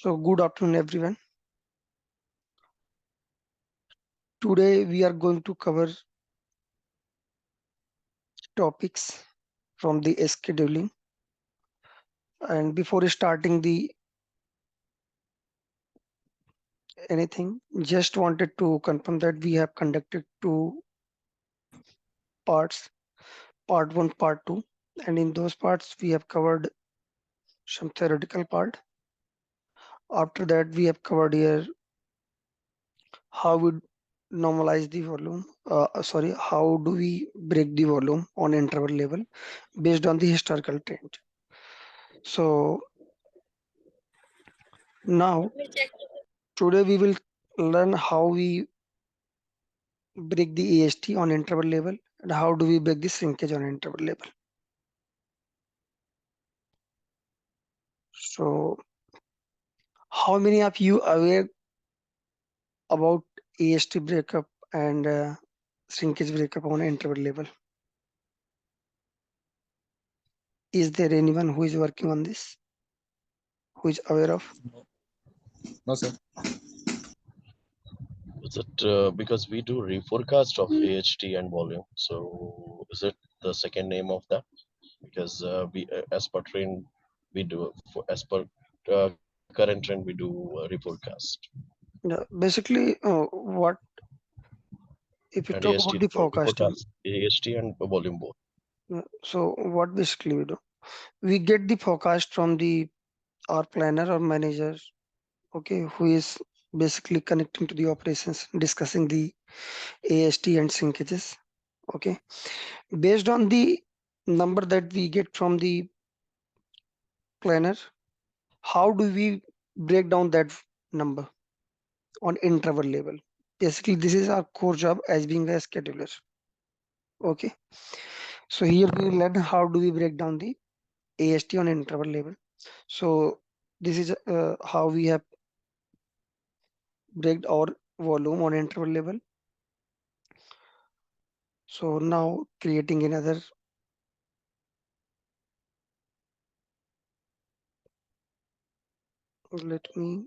So good afternoon, everyone. Today we are going to cover topics from the scheduling. And before starting the anything, just wanted to confirm that we have conducted two parts, part one, part two, and in those parts we have covered some theoretical part. After that, we have covered here how we normalize the volume. How do we break the volume on interval level based on the historical trend. So now today we will learn how we break the AST on interval level and how do we break the shrinkage on interval level. So how many of you aware about AST breakup and shrinkage breakup on interval level? Is there anyone who is working on this, who is aware of? No, sir. Is it because we do reforecast of AHT and volume? So is it the second name of that? Because as per trend, we do as per current trend, we do reforecast Basically, what if we and talk AST about the forecasting? forecast AHT and volume both. So what basically we do? We get the forecast from the our planner or manager, okay, who is basically connecting to the operations, discussing the AST and shrinkages. Okay, based on the number that we get from the planner, how do we break down that number on interval level? Basically, this is our core job as being a scheduler. Okay, so here we will learn how do we break down the AST on interval level. So this is how we have break our volume on interval level. So now creating another, let me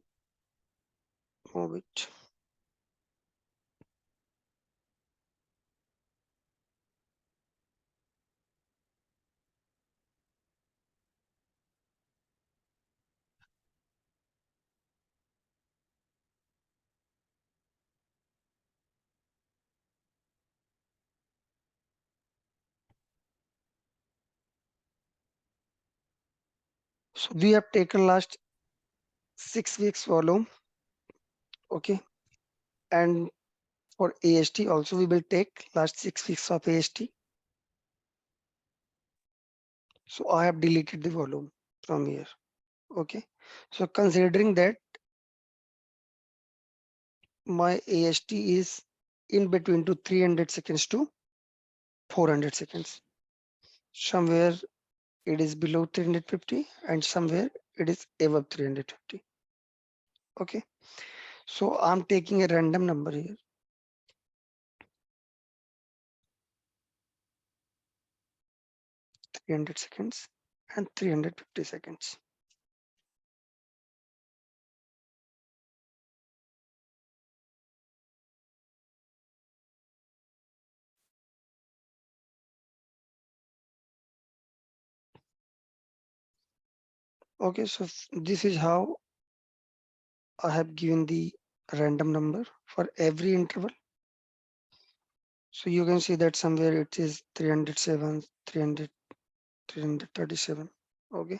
move it. So we have taken last 6 weeks volume, okay, and for AST also we will take last 6 weeks of AST. So I have deleted the volume from here, okay. So considering that my AST is in between to 300 seconds to 400 seconds, somewhere it is below 350 and somewhere it is above 350, okay. So I'm taking a random number here. 300 seconds and 350 seconds. Okay, so this is how I have given the random number for every interval. So you can see that somewhere it is 307, 300, 337. Okay.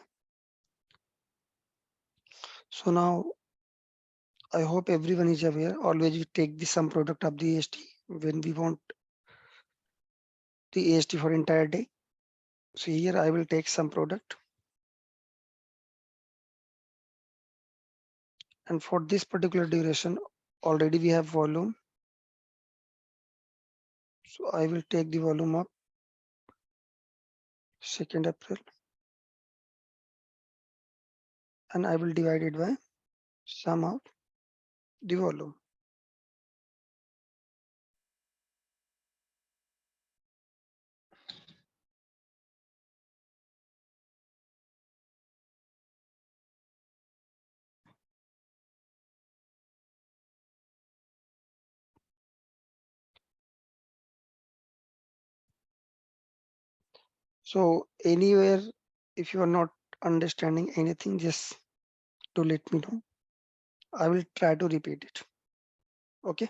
So now I hope everyone is aware. Always we take the sum product of the AST when we want the AST for entire day. So here I will take sum product. And for this particular duration, already we have volume. So I will take the volume of 2nd April and I will divide it by sum of the volume. So anywhere, if you are not understanding anything, just to let me know. I will try to repeat it. Okay.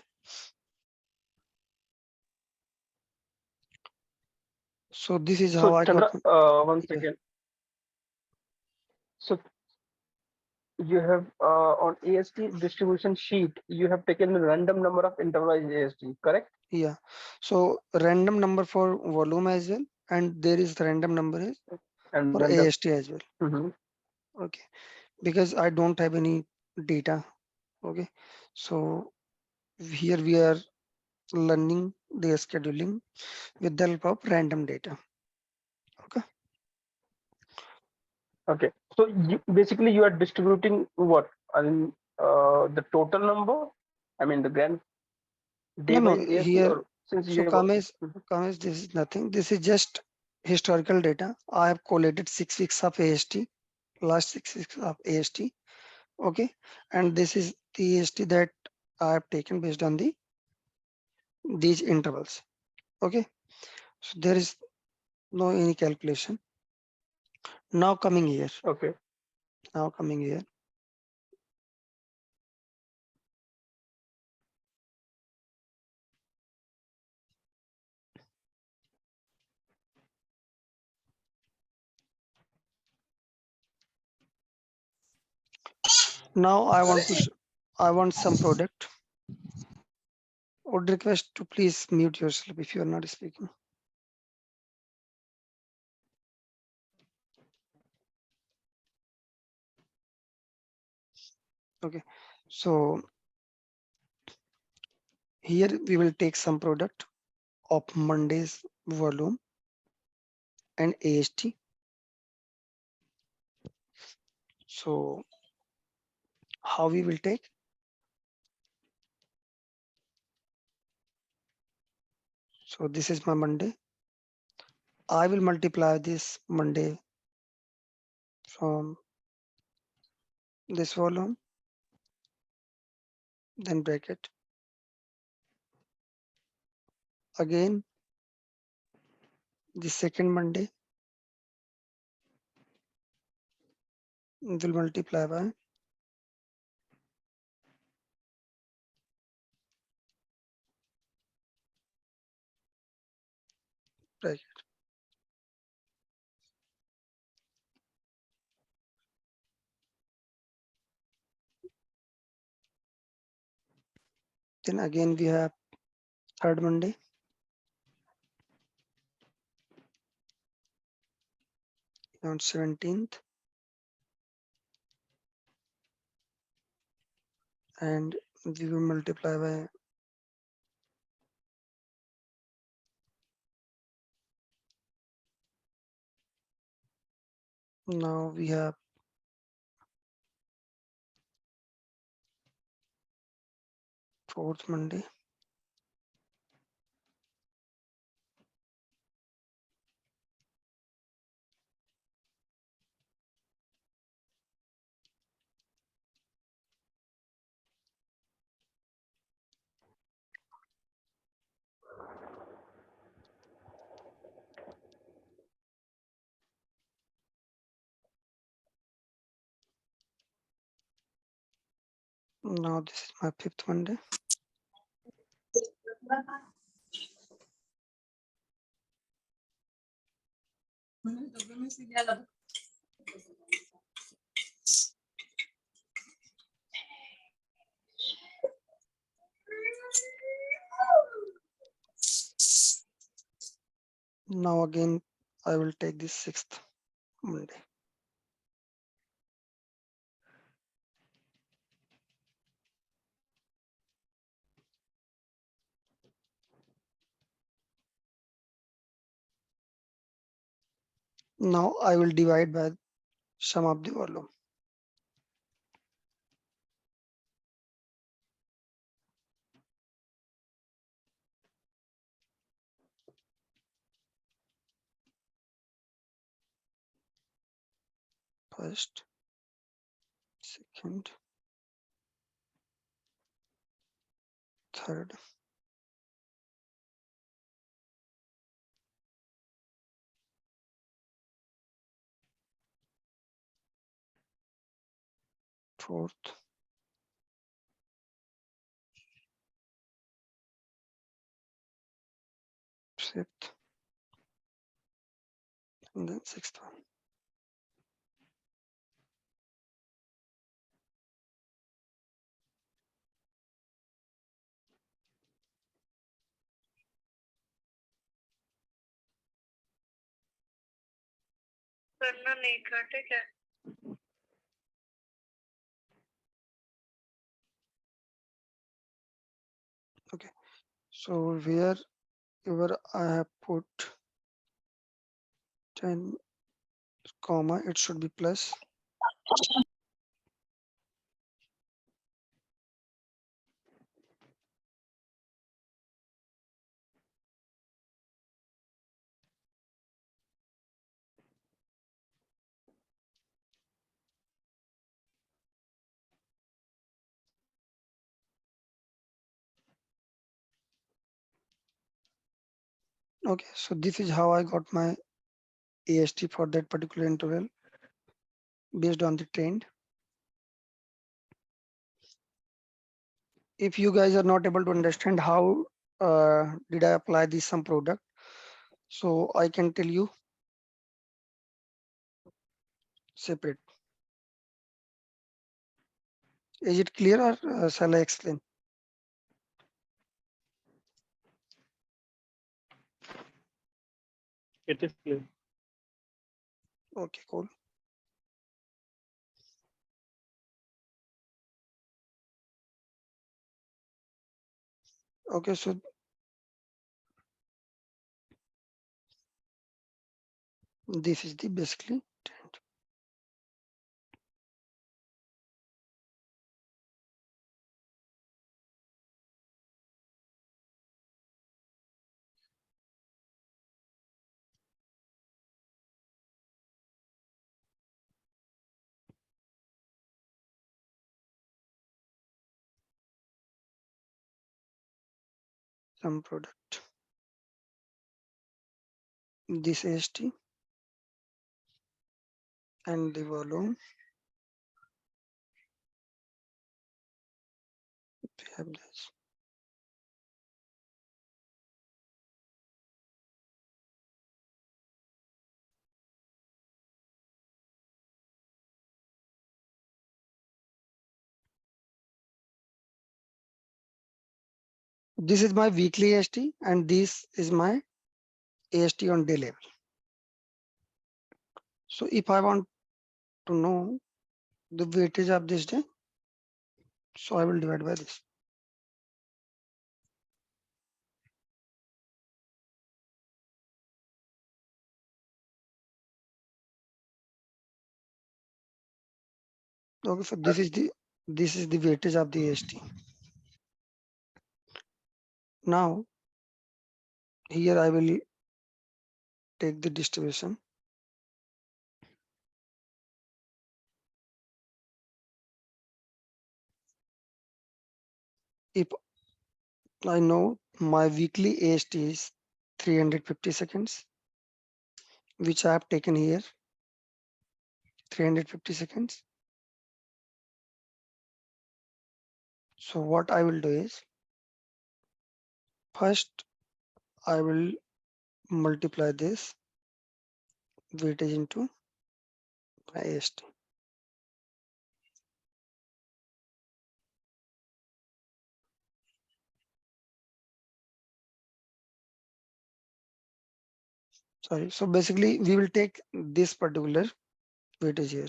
So this is So how I got. Chandra, one Yeah. second. So you have on AST distribution sheet, you have taken the random number of interval AST, correct? Yeah. So random number for volume as well, and there is random number And for random. AST as well. Hmm. Okay. Because I don't have any data. Okay. So here we are learning the scheduling with the help of random data. Okay. Okay. So basically you are distributing what? I mean, the total number. I mean the grand day No, no. wise AST, Here, or since so you have. Mhm. Kamesh, this is nothing. This is just historical data. I have collated 6 weeks of AST, last 6 weeks of AST. Okay. And this is the AST that I have taken based on these intervals. Okay. So there is no any calculation. Now coming here. Okay. Now coming here. Now I want to I want some product. Would request to please mute yourself if you are not speaking. Okay. So here we will take some product of Monday's volume and AST. So how we will take? So this is my Monday. I will multiply this Monday from this volume, then bracket. Again, the second Monday will multiply by bracket. Then again we have third Monday on 17th, and we will multiply by now we have fourth Monday. Now this is my fifth Monday. Now again I will take this sixth Monday. Now I will divide by sum of the volume. First, second, third, fourth, fifth, and then sixth one. करना नहीं काटे क्या Okay, so wherever I have put 10 comma, it should be plus. Okay, so this is how I got my AST for that particular interval based on the trend. If you guys are not able to understand how did I apply this sum product, so I can tell you separate. Is it clear or shall I explain? It is clear. Okay, cool. Okay, so this is the basically trend. Sum product. This AST and the volume. We have this. This is my weekly AST and this is my AST on day level. So if I want to know the weightage of this day, so I will divide by this. Okay, so this is the weightage of the AST. Now here I will take the distribution. If I know my weekly AST is 350 seconds, which I have taken here, 350 seconds. So what I will do is, first I will multiply this weightage into my AST. Sorry, so basically we will take this particular weightage here,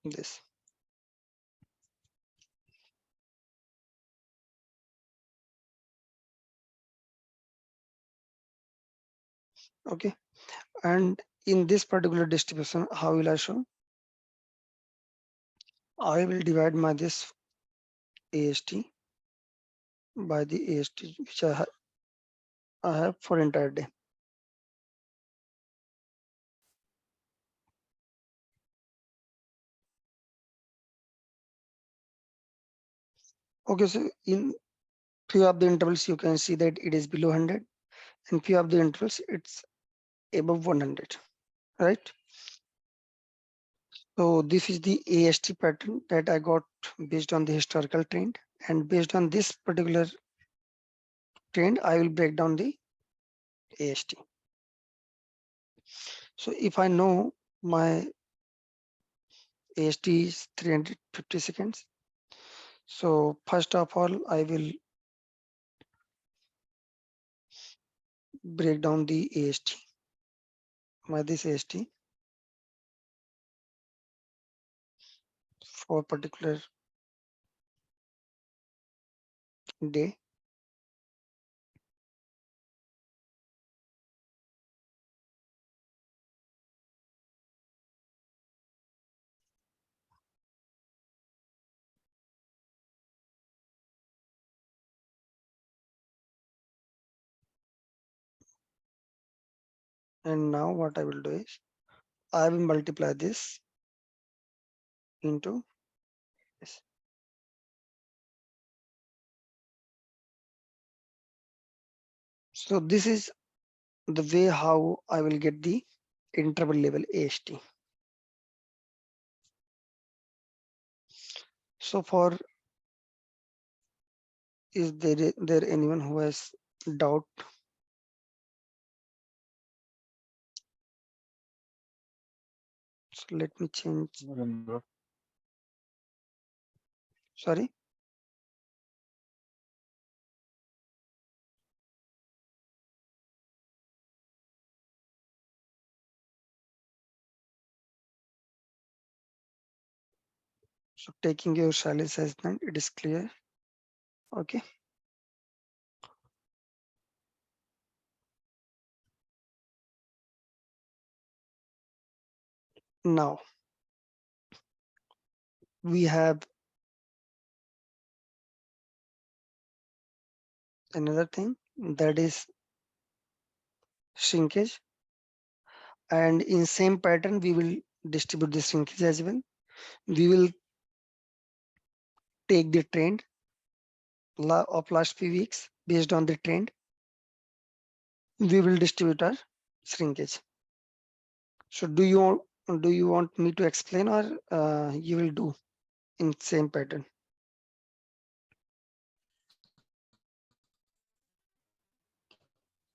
this. Okay, and in this particular distribution, how will I show? I will divide my this AST by the AST which I have for entire day. Okay, so in few of the intervals you can see that it is below 100, and few of the intervals it's above 100, right? So this is the AST pattern that I got based on the historical trend, and based on this particular trend, I will break down the AST. So if I know my AST is 350 seconds, so first of all, I will break down the AST, this AST for particular day. And now what I will do is I will multiply this into this. So this is the way how I will get the interval level AST. So for, is there anyone who has doubt? So let me change. Narendra. Sorry. So taking your silence as none, it is clear. Okay. Now we have another thing, that is shrinkage, and in same pattern we will distribute the shrinkage as well. We will take the trend of last few weeks. Based on the trend, we will distribute our shrinkage. So do you want me to explain, or you will do in same pattern?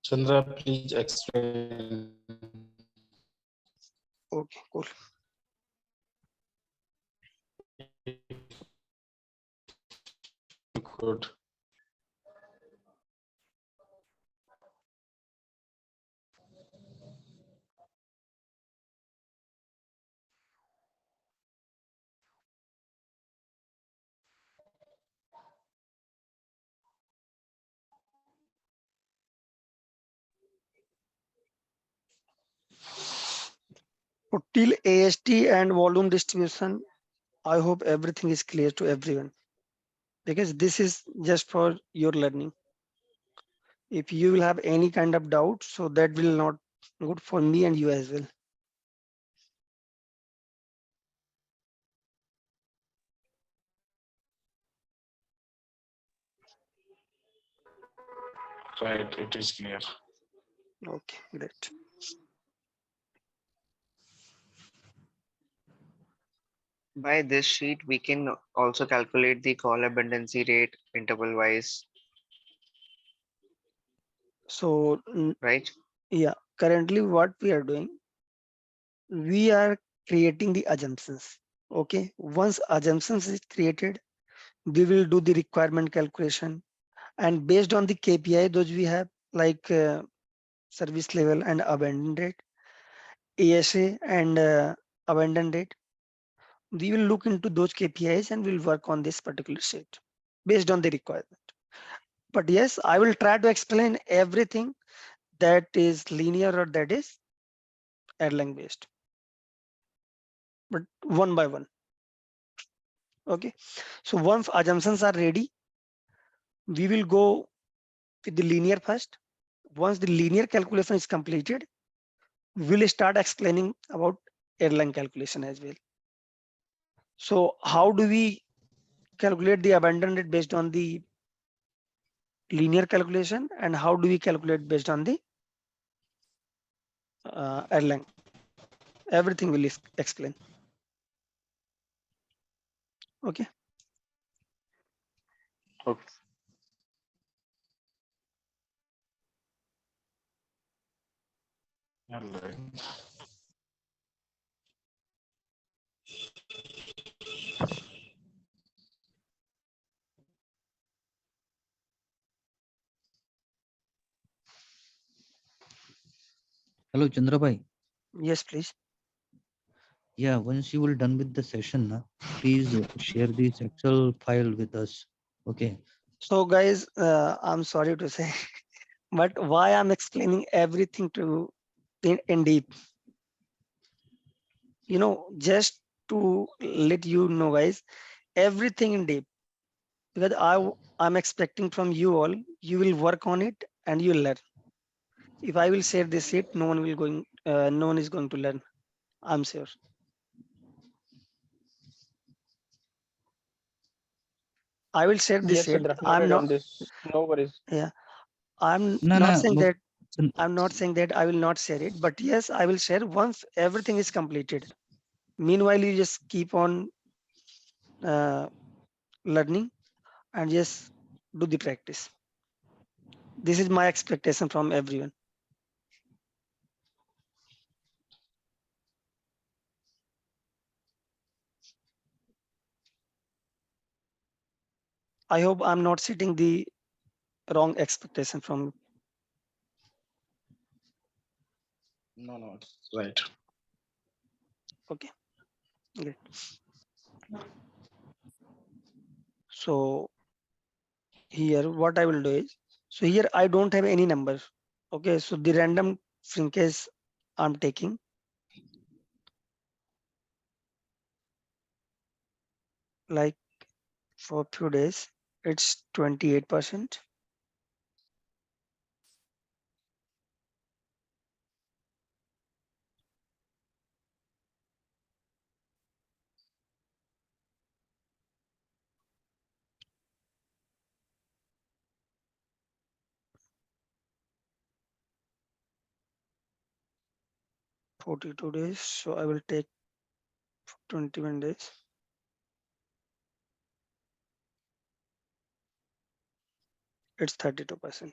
Chandra, please explain. Okay, cool. You could. So till AST and volume distribution, I hope everything is clear to everyone, because this is just for your learning. If you will have any kind of doubt, so that will not good for me and you as well. Right, it is clear. Okay, great. By this sheet, we can also calculate the call abundancy rate interval wise, So right? yeah, currently what we are doing, we are creating the assumptions. Okay, once assumptions is created, we will do the requirement calculation, and based on the KPI those we have, like service level and abandon rate, ASA and abandon rate, we will look into those KPIs and we'll work on this particular sheet based on the requirement. But yes, I will try to explain everything that is linear or that is airline based, but one by one. Okay, so once assumptions are ready, we will go with the linear first. Once the linear calculation is completed, we'll start explaining about airline calculation as well. So how do we calculate the abandon rate based on the linear calculation, and how do we calculate based on the airline? Everything will explain. Okay. Okay. All right. Hello, Chandrabhai. Yes, please. Yeah, once you will done with the session, please share this Excel file with us. Okay. So guys, I'm sorry to say, but why I'm explaining everything to in deep, just to let you know, guys, everything in deep, because I'm expecting from you all, you will work on it and you'll learn. If I will share this sheet, no one is going to learn. I'm sure. I will share this Yes, sheet. Chandra, I'm noted not. on this. No worries. Yeah, I'm No, not no, saying no. that. I'm not saying that I will not share it, but yes, I will share once everything is completed. Meanwhile, you just keep on uh, learning and just do the practice. This is my expectation from everyone. I hope I'm not setting the wrong expectation from. No, no, it's right. Okay, great. So here, what I will do is, so here I don't have any number. Okay, so the random shrinkage I'm taking, like for few days, it's 28%. 42 days. So I will take 21 days. It's 32%.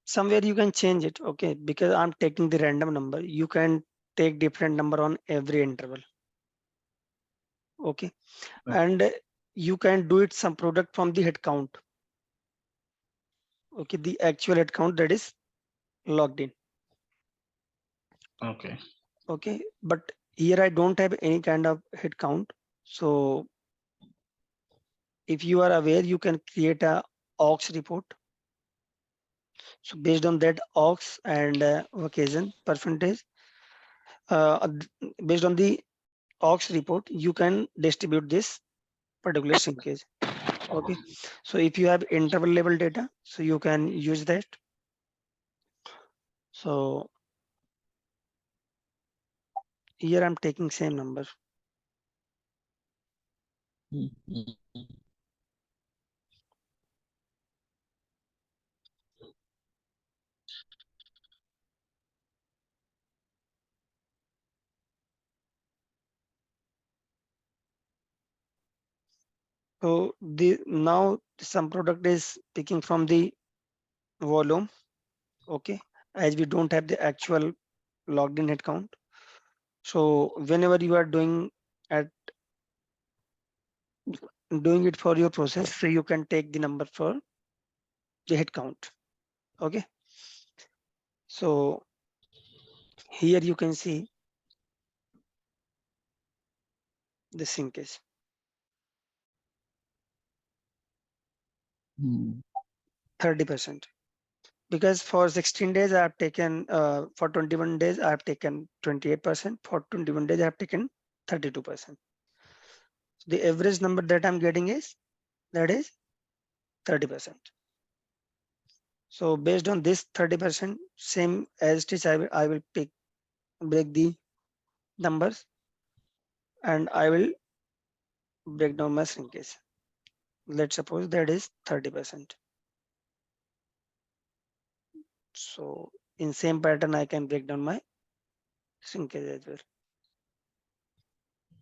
Somewhere you can change it, okay, because I'm taking the random number. You can take different number on every interval, okay, and you can do it some product from the head count, okay, the actual head count that is logged in, Okay. okay, but here I don't have any kind of head count. So if you are aware, you can create a aux report. So based on that aux and occasion percentage, based on the aux report, you can distribute this particular shrinkage. Okay, so if you have interval level data, so you can use that. So here I'm taking same number. Mhm. So the now some product is picking from the volume. Okay, as we don't have the actual logged in head count. So whenever you are at doing it for your process, so you can take the number for the head count. Okay, so here you can see the shrinkage, Hmm. 30%. Because for 16 days I have taken, for 21 days I have taken 28%, for 21 days I have taken 32%. The average number that I'm getting is, that is 30%. So based on this 30%, same as it is, I will break the numbers and I will break down my shrinkage. Let's suppose that is 30%. So in same pattern, I can break down my shrinkage as well.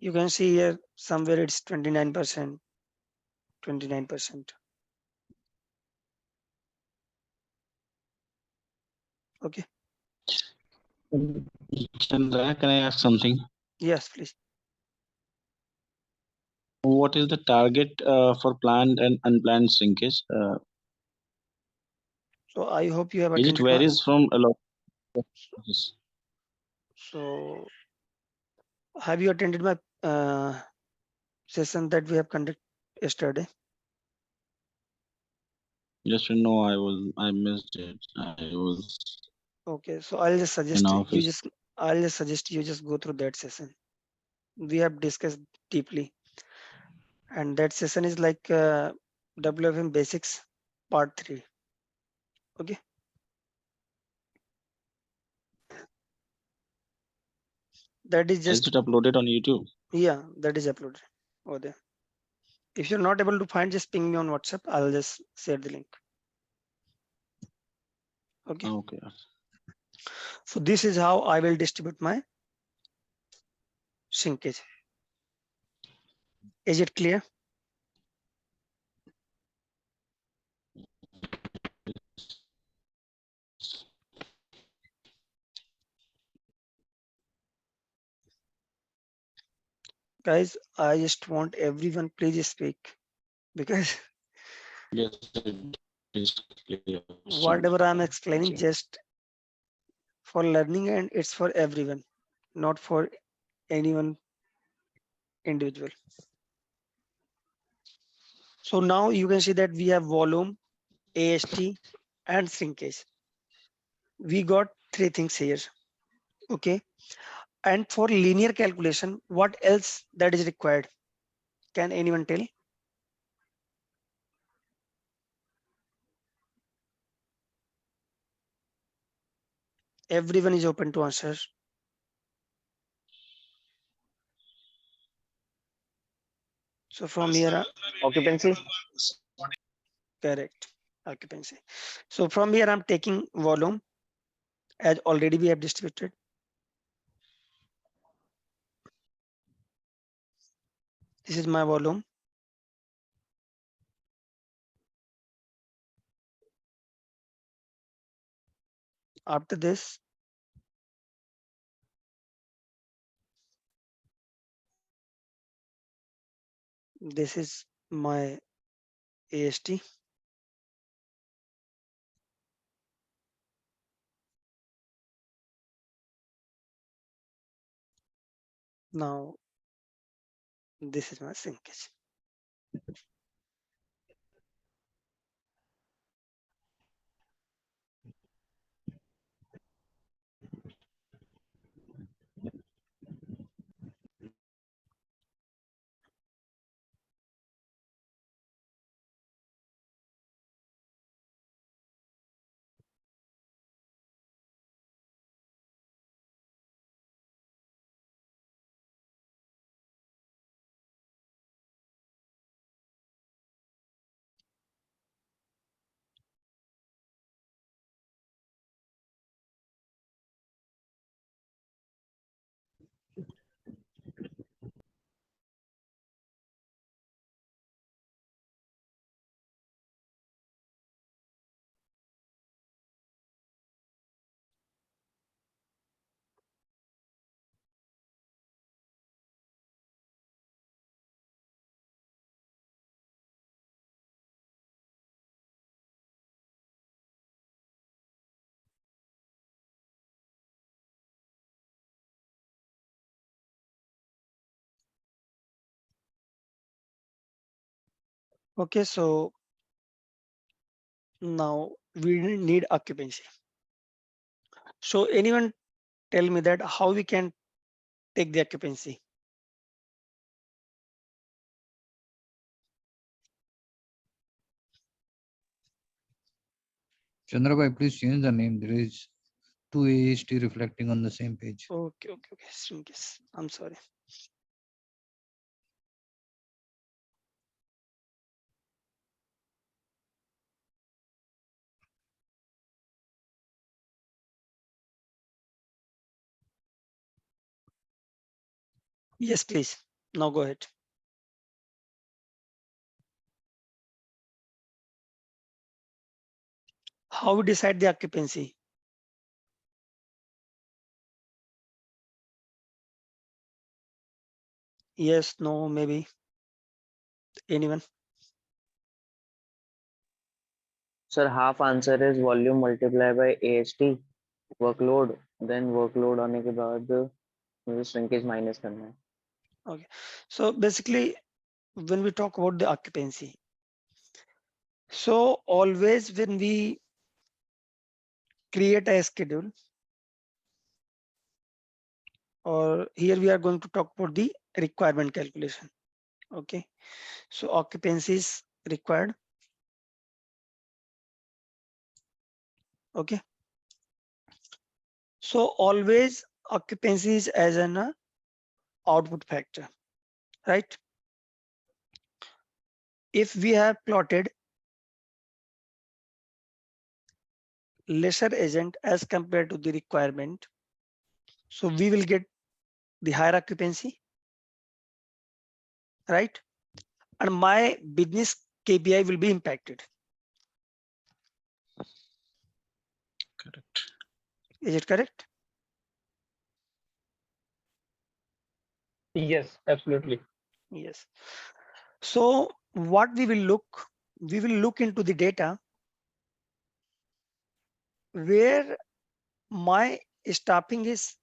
You can see here somewhere it's 29%, 29%. Okay. Chandra, can I ask something? Yes, please. What is the target for planned and unplanned shrinkage? So I hope you have Is it attended my. varies from a lot of places? So have you attended my session that we have conducted yesterday? Just to know, I missed it. I was Okay. So I'll just in suggest you office. just I'll just suggest you just go through that session. We have discussed deeply, and that session is like WFM Basics Part 3. Okay. That is Is just, it uploaded on YouTube? yeah, that is uploaded over there. If you're not able to find, just ping me on WhatsApp. I'll just share the link. Okay. Okay. So this is how I will distribute my shrinkage. Is it clear? Guys, I just want everyone please speak, because Yes, it is clear. whatever I'm explaining just for learning, and it's for everyone, not for anyone individual. So now you can see that we have volume, AST, and shrinkage. We got three things here. Okay. And for linear calculation, what else that is required? Can anyone tell? Everyone is open to answer. So from here, Occupancy. correct, occupancy. So from here, I'm taking volume as already we have distributed. This is my volume. After this, this is my AST. Now, this is my shrinkage. Okay, so now we need occupancy. So anyone tell me that how we can take the occupancy? Chandrabhai, please change the name. There is two AST reflecting on the same page. Okay, okay, okay. Shrinkage. I'm sorry. Yes, please. Now go ahead. How we decide the occupancy? Yes, no, maybe. Anyone? Sir, half answer is volume multiplied by AHT workload. Then workload होने के बाद मुझे shrinkage minus करना है. Okay. So basically, when we talk about the occupancy, so always when we create a schedule, or here we are going to talk about the requirement calculation. Okay. So occupancy is required. Okay. So always occupancy is as an output factor, right? If we have plotted lesser agent as compared to the requirement, so we will get the higher occupancy, right? And my business KPI will be impacted. Correct. Is it correct? Yes, absolutely. Yes. So what we will look into the data where my staffing is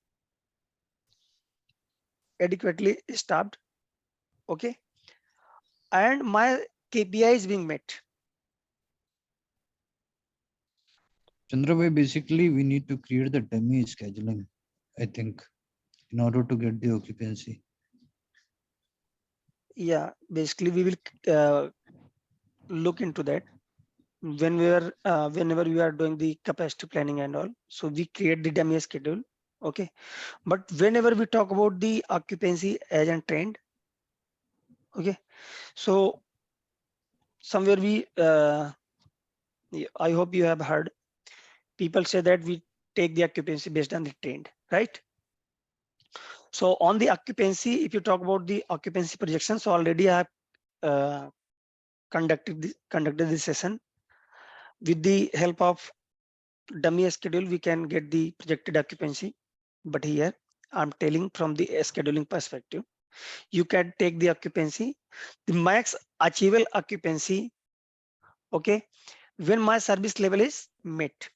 adequately staffed, okay, and my KPI is being met. Chandra, basically we need to create the dummy scheduling, I think, in order to get the occupancy. Yeah, basically we will look into that when we are whenever we are doing the capacity planning and all. So we create the dummy schedule, okay. But whenever we talk about the occupancy as a trend, okay, so somewhere we I hope you have heard people say that we take the occupancy based on the trend, right? So on the occupancy, if you talk about the occupancy projections, so already I have uh, conducted this session. With the help of dummy schedule, we can get the projected occupancy. But here I'm telling from the scheduling perspective, you can take the occupancy, the max achievable occupancy, okay, when my service level is met.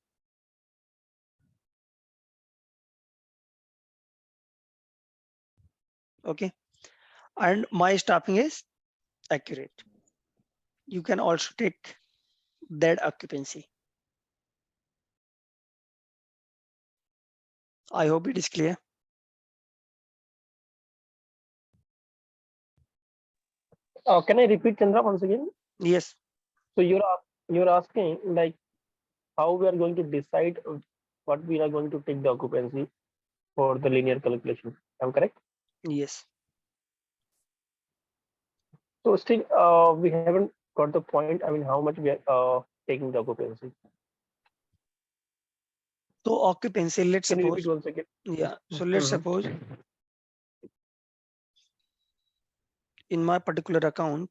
Okay, and my staffing is accurate. You can also take that occupancy. I hope it is clear. Can I repeat, Chandra, once again? Yes, So you're asking like how we are going to decide what we are going to take the occupancy for the linear calculation. Am I correct? yes. So still, we haven't got the point. I mean, how much we are taking the occupancy? So occupancy, let's Can you repeat suppose, once again? yeah. So let's suppose in my particular account,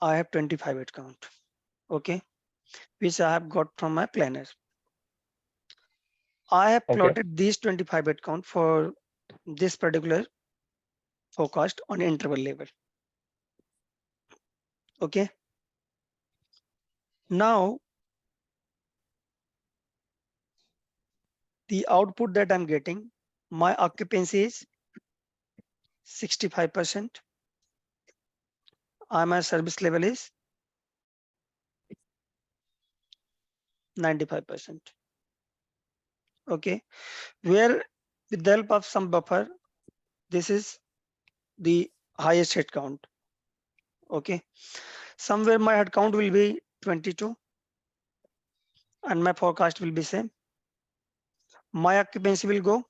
I have 25 account, okay, which I have got from my planner. I have Okay. plotted these 25 account for this particular forecast on interval level. Okay. Now the output that I'm getting, my occupancy is 65%. My service level is 95%. Okay. Where with the help of some buffer, this is the highest head count. Okay. Somewhere my head count will be 22 and my forecast will be same. My occupancy will go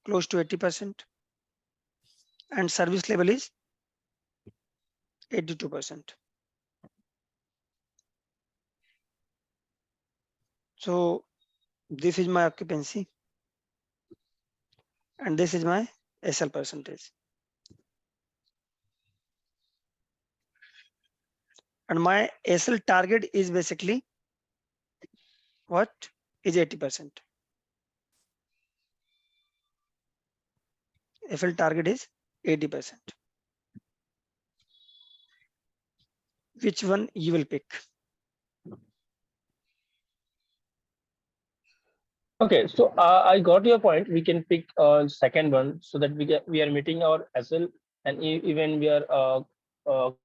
close to 80% and service level is 82%. So this is my occupancy and this is my SL percentage. and my SL target is basically what is 80%. FL target is 80%. Which one you will pick? Okay, so I got your point. We can pick second one so that we are meeting our SL, and even we are